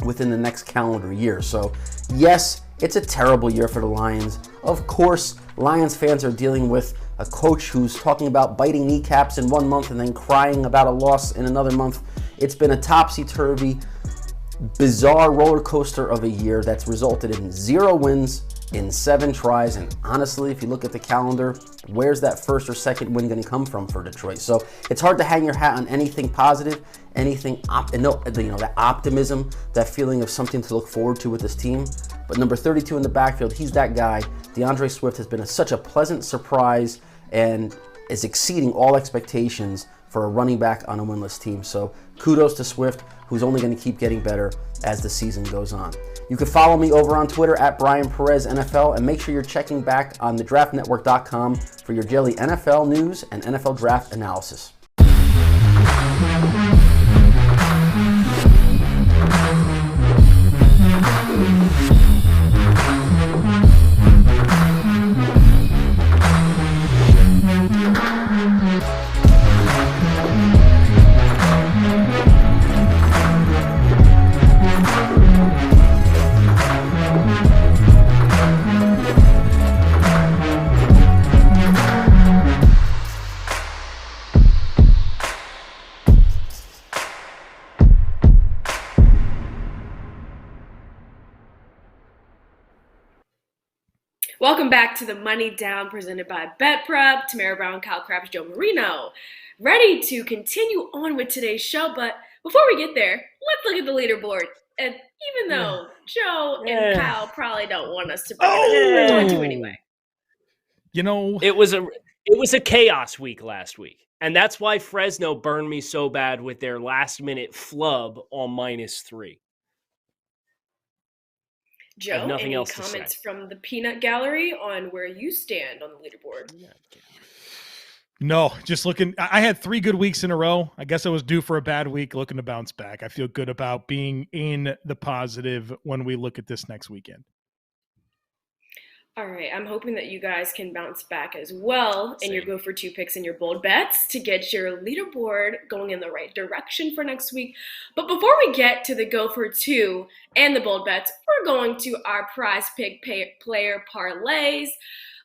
within the next calendar year. So yes, it's a terrible year for the Lions. Of course, Lions fans are dealing with a coach who's talking about biting kneecaps in 1 month and then crying about a loss in another month. It's been a topsy-turvy, bizarre roller coaster of a year that's resulted in 0 wins in 7 tries. And honestly, if you look at the calendar, where's that first or second win going to come from for Detroit? So it's hard to hang your hat on anything positive, anything, that optimism, that feeling of something to look forward to with this team. But number 32 in the backfield, he's that guy. Deandre Swift has been such a pleasant surprise and is exceeding all expectations for a running back on a winless team. So kudos to Swift, who's only going to keep getting better as the season goes on. You can follow me over on Twitter at Brian Perez NFL, and make sure you're checking back on thedraftnetwork.com for your daily NFL news and NFL draft analysis. Welcome back to the Money Down presented by BetPrep. Tamara Brown, Kyle Crabbs, Joe Marino. Ready to continue on with today's show, but before we get there, let's look at the leaderboard. And even though Joe and Kyle probably don't want us to, we're going to anyway. You know, it was a chaos week last week, and that's why Fresno burned me so bad with their last-minute flub on -3. Joe, any comments from the peanut gallery on where you stand on the leaderboard? No, just looking. I had 3 good weeks in a row. I guess I was due for a bad week, looking to bounce back. I feel good about being in the positive when we look at this next weekend. All right, I'm hoping that you guys can bounce back as well in your go for 2 picks and your bold bets to get your leaderboard going in the right direction for next week. But before we get to the go for 2 and the bold bets, we're going to our prize pick player parlays.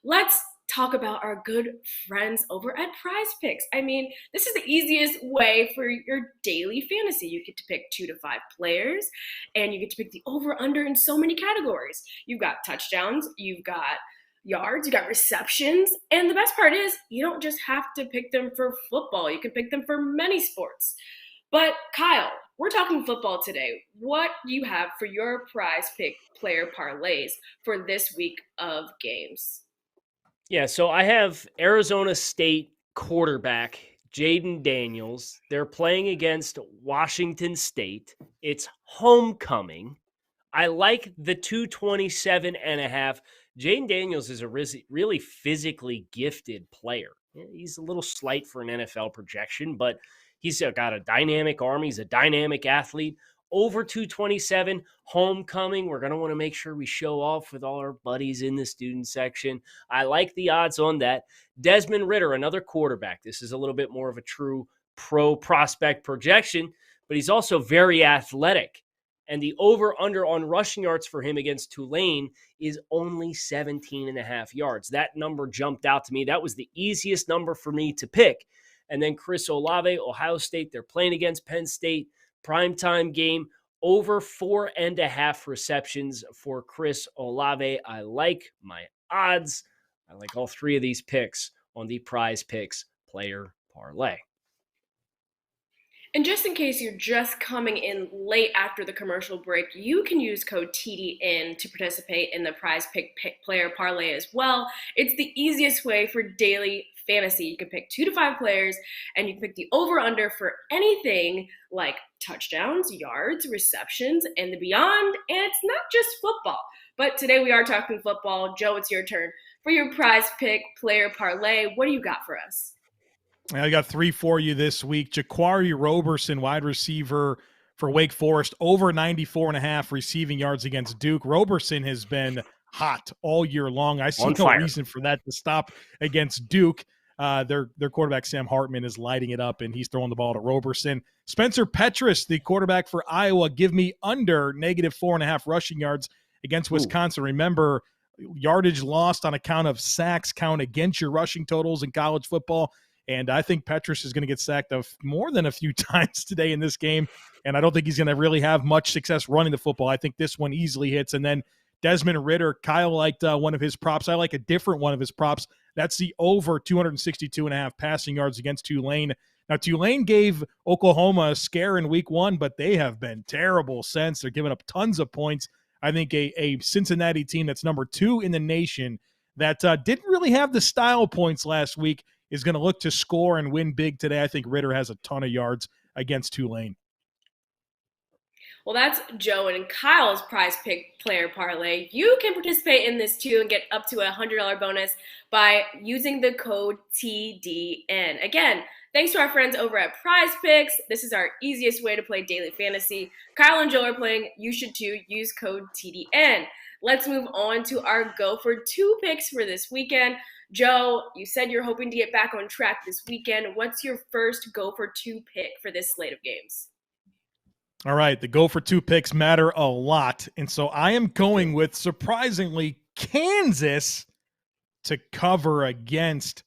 Let's talk about our good friends over at Prize Picks. I mean, this is the easiest way for your daily fantasy. You get to pick 2 to 5 players, and you get to pick the over-under in so many categories. You've got touchdowns, you've got yards, you got receptions, and the best part is you don't just have to pick them for football. You can pick them for many sports. But Kyle, we're talking football today. What do you have for your Prize Pick player parlays for this week of games? Yeah, so I have Arizona State quarterback Jaden Daniels. They're playing against Washington State. It's homecoming. I like the 227.5. Jaden Daniels is a really physically gifted player. He's a little slight for an NFL projection, but he's got a dynamic arm. He's a dynamic athlete. Over 227, homecoming. We're going to want to make sure we show off with all our buddies in the student section. I like the odds on that. Desmond Ritter, another quarterback. This is a little bit more of a true pro prospect projection, but he's also very athletic. And the over-under on rushing yards for him against Tulane is only 17.5 yards. That number jumped out to me. That was the easiest number for me to pick. And then Chris Olave, Ohio State, they're playing against Penn State. Primetime game, over 4.5 receptions for Chris Olave. I like my odds. I like all 3 of these picks on the Prize Picks player parlay. And just in case you're just coming in late after the commercial break, you can use code TDN to participate in the Prize Pick player parlay as well. It's the easiest way for daily fantasy. You can pick 2 to 5 players, and you can pick the over-under for anything like touchdowns, yards, receptions, and the beyond. And it's not just football. But today we are talking football. Joe, it's your turn. For your Prize Pick player parlay, what do you got for us? I got 3 for you this week. Jaquari Roberson, wide receiver for Wake Forest, over 94.5 receiving yards against Duke. Roberson has been hot all year long. I see no reason for that to stop against Duke. Their quarterback, Sam Hartman, is lighting it up, and he's throwing the ball to Roberson. Spencer Petras, the quarterback for Iowa, give me under -4.5 rushing yards against Wisconsin. Remember, yardage lost on account of sacks count against your rushing totals in college football. And I think Petras is going to get sacked more than a few times today in this game. And I don't think he's going to really have much success running the football. I think this one easily hits. And then Desmond Ritter. Kyle liked one of his props. I like a different one of his props. That's the over 262.5 passing yards against Tulane. Now, Tulane gave Oklahoma a scare in week 1, but they have been terrible since. They're giving up tons of points. I think a Cincinnati team that's number 2 in the nation that didn't really have the style points last week is going to look to score and win big today. I think Ritter has a ton of yards against Tulane. Well, that's Joe and Kyle's prize pick player parlay. You can participate in this too and get up to a $100 bonus by using the code TDN. Again, thanks to our friends over at Prize Picks. This is our easiest way to play daily fantasy. Kyle and Joe are playing. You should too. Use code TDN. Let's move on to our Go for 2 picks for this weekend. Joe, you said you're hoping to get back on track this weekend. What's your first Go for 2 pick for this slate of games? All right, the Go for 2 picks matter a lot. And so I am going with, surprisingly, Kansas to cover against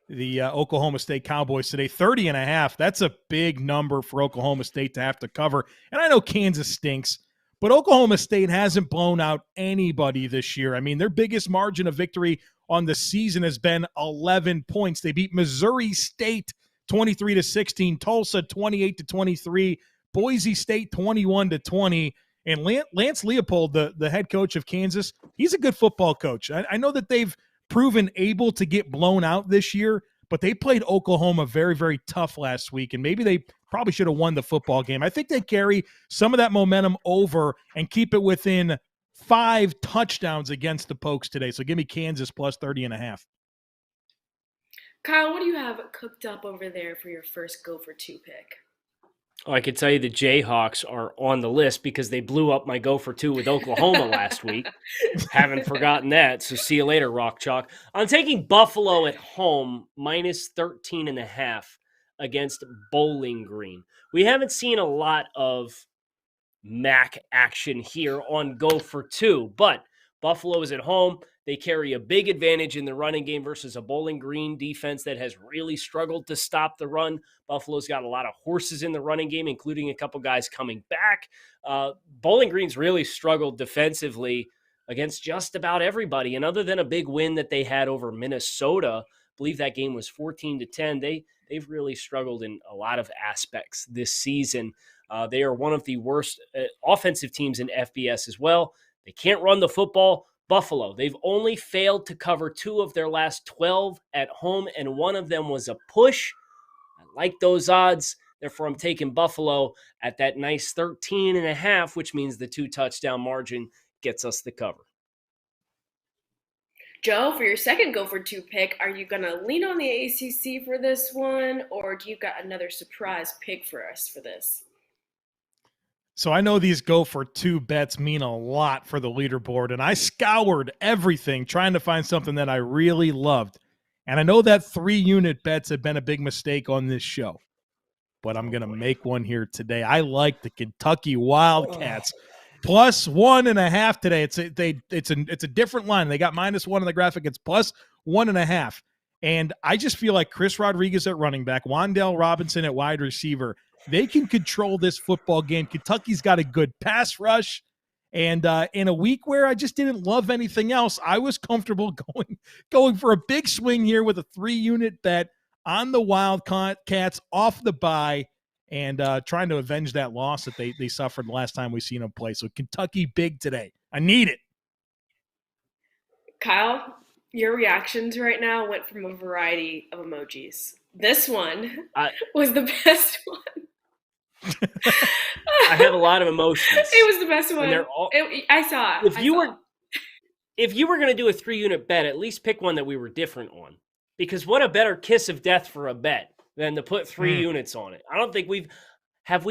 the Oklahoma State Cowboys today. 30.5. That's a big number for Oklahoma State to have to cover. And I know Kansas stinks, but Oklahoma State hasn't blown out anybody this year. I mean, their biggest margin of victory on the season has been 11 points. They beat Missouri State 23-16, Tulsa 28-23, Boise State 21-20, and Lance Leopold, the head coach of Kansas, he's a good football coach. I know that they've proven able to get blown out this year, but they played Oklahoma very, very tough last week, and maybe they probably should have won the football game. I think they carry some of that momentum over and keep it within 5 touchdowns against the Pokes today. So give me Kansas plus 30.5. Kyle, what do you have cooked up over there for your first Go for 2 pick? Oh, I could tell you the Jayhawks are on the list because they blew up my Go for 2 with Oklahoma last week. Haven't forgotten that. So see you later, Rock Chalk. I'm taking Buffalo at home minus 13.5 against Bowling Green. We haven't seen a lot of MAC action here on Go for 2, but Buffalo is at home. They carry a big advantage in the running game versus a Bowling Green defense that has really struggled to stop the run. Buffalo's got a lot of horses in the running game, including a couple guys coming back. Bowling Green's really struggled defensively against just about everybody. And other than a big win that they had over Minnesota, I believe that game was 14-10, they've really struggled in a lot of aspects this season. They are one of the worst offensive teams in FBS as well. They can't run the football. Buffalo, they've only failed to cover 2 of their last 12 at home, and one of them was a push. I like those odds. Therefore, I'm taking Buffalo at that nice 13.5, which means the 2 touchdown margin gets us the cover. Joe, for your second Go for 2 pick, are you going to lean on the ACC for this one, or do you got another surprise pick for us for this? So I know these Go for 2 bets mean a lot for the leaderboard, and I scoured everything trying to find something that I really loved. And I know that 3-unit bets have been a big mistake on this show, but I'm going to make one here today. I like the Kentucky Wildcats plus 1.5 today. It's a different line. They got -1 on the graphic. It's plus 1.5. And I just feel like Chris Rodriguez at running back, Wan'Dale Robinson at wide receiver, they can control this football game. Kentucky's got a good pass rush. And in a week where I just didn't love anything else, I was comfortable going for a big swing here with a 3-unit bet on the Wildcats off the bye and trying to avenge that loss that they suffered the last time we seen them play. So Kentucky big today. I need it. Kyle, your reactions right now went from a variety of emojis. This one was the best one. I have a lot of emotions. It was the best one. I saw it. If you were going to do a 3-unit bet, at least pick one that we were different on. Because what a better kiss of death for a bet than to put 3 units on it. I don't think we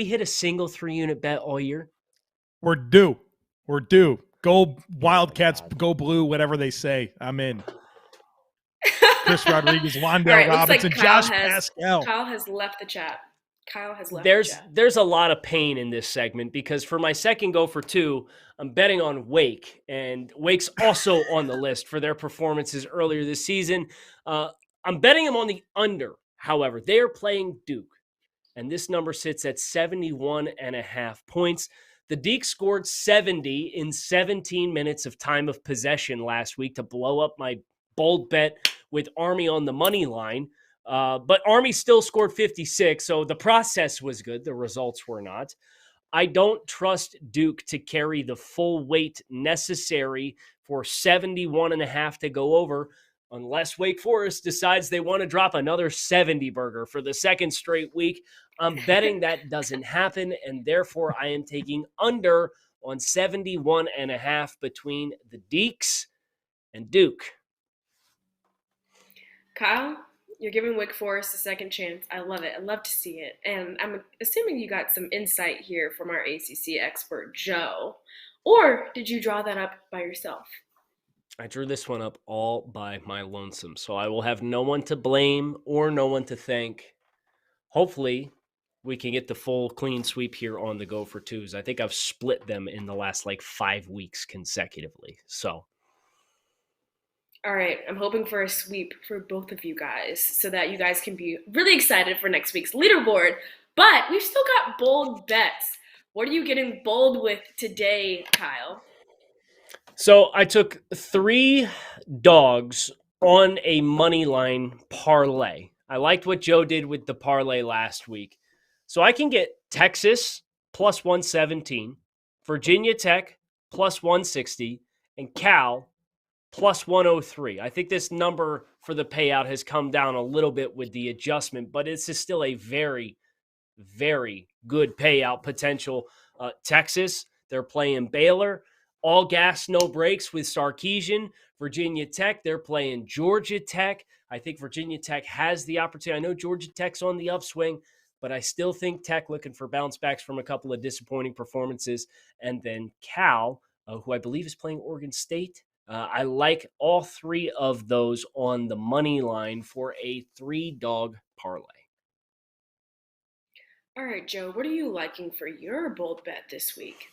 hit a single 3-unit bet all year. We're due. Go Wildcats, go blue, whatever they say. I'm in. Chris Rodriguez, Wan'Dale Robinson, Josh Pascal. Kyle has left the chat. There's a lot of pain in this segment because for my second Go for 2, I'm betting on Wake, and Wake's also on the list for their performances earlier this season. I'm betting them on the under. However, they are playing Duke, and this number sits at 71.5 points. The Deacs scored 70 in 17 minutes of time of possession last week to blow up my bold bet with Army on the money line. But Army still scored 56, so the process was good. The results were not. I don't trust Duke to carry the full weight necessary for 71.5 to go over unless Wake Forest decides they want to drop another 70 burger for the second straight week. I'm betting that doesn't happen, and therefore I am taking under on 71.5 between the Deacs and Duke. Kyle, you're giving Wake Forest a second chance. I love it. I love to see it. And I'm assuming you got some insight here from our ACC expert, Joe. Or did you draw that up by yourself? I drew this one up all by my lonesome, so I will have no one to blame or no one to thank. Hopefully, we can get the full clean sweep here on the Go for Twos. I think I've split them in the last 5 weeks consecutively. So, all right, I'm hoping for a sweep for both of you guys so that you guys can be really excited for next week's leaderboard. But we've still got bold bets. What are you getting bold with today, Kyle? So I took 3 dogs on a money line parlay. I liked what Joe did with the parlay last week. So I can get Texas plus 117, Virginia Tech plus 160, and Cal plus 103. I think this number for the payout has come down a little bit with the adjustment, but it's still a very, very good payout potential. Texas, they're playing Baylor. All gas, no brakes with Sarkisian. Virginia Tech, they're playing Georgia Tech. I think Virginia Tech has the opportunity. I know Georgia Tech's on the upswing, but I still think Tech looking for bounce backs from a couple of disappointing performances. And then Cal, who I believe is playing Oregon State. I like all 3 of those on the money line for a 3-dog parlay. All right, Joe, what are you liking for your bold bet this week?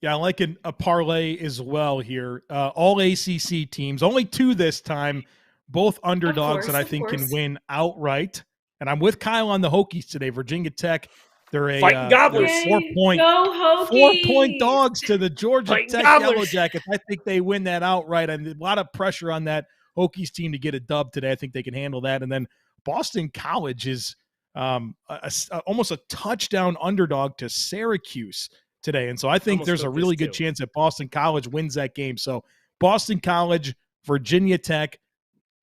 Yeah, I like a parlay as well here. All ACC teams, only 2 this time, both underdogs that I think can win outright. And I'm with Kyle on the Hokies today. Virginia Tech, they're a Gobblers. They're 4-point dogs to the Georgia Tech Yellow Jackets. I think they win that outright. And a lot of pressure on that Hokies team to get a dub today. I think they can handle that. And then Boston College is almost a touchdown underdog to Syracuse today. And so I think there's a really good chance that Boston College wins that game. So Boston College, Virginia Tech,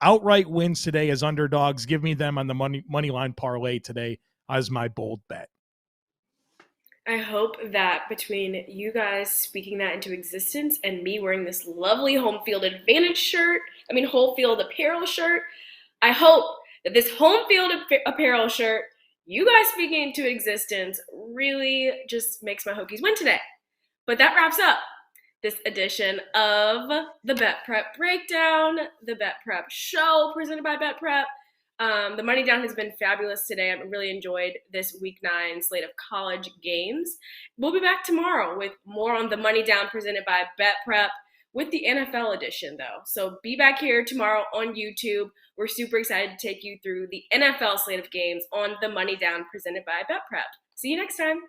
outright wins today as underdogs. Give me them on the money line parlay today as my bold bet. I hope that between you guys speaking that into existence and me wearing this lovely home field advantage shirt, whole field apparel shirt, I hope that this home field apparel shirt, you guys speaking into existence, really just makes my Hokies win today. But that wraps up this edition of the BetPrep Breakdown, the BetPrep Show presented by BetPrep. The money down has been fabulous today. I've really enjoyed this Week 9 slate of college games. We'll be back tomorrow with more on the money down presented by BetPrep with the NFL edition, though. So be back here tomorrow on YouTube. We're super excited to take you through the NFL slate of games on the money down presented by BetPrep. See you next time.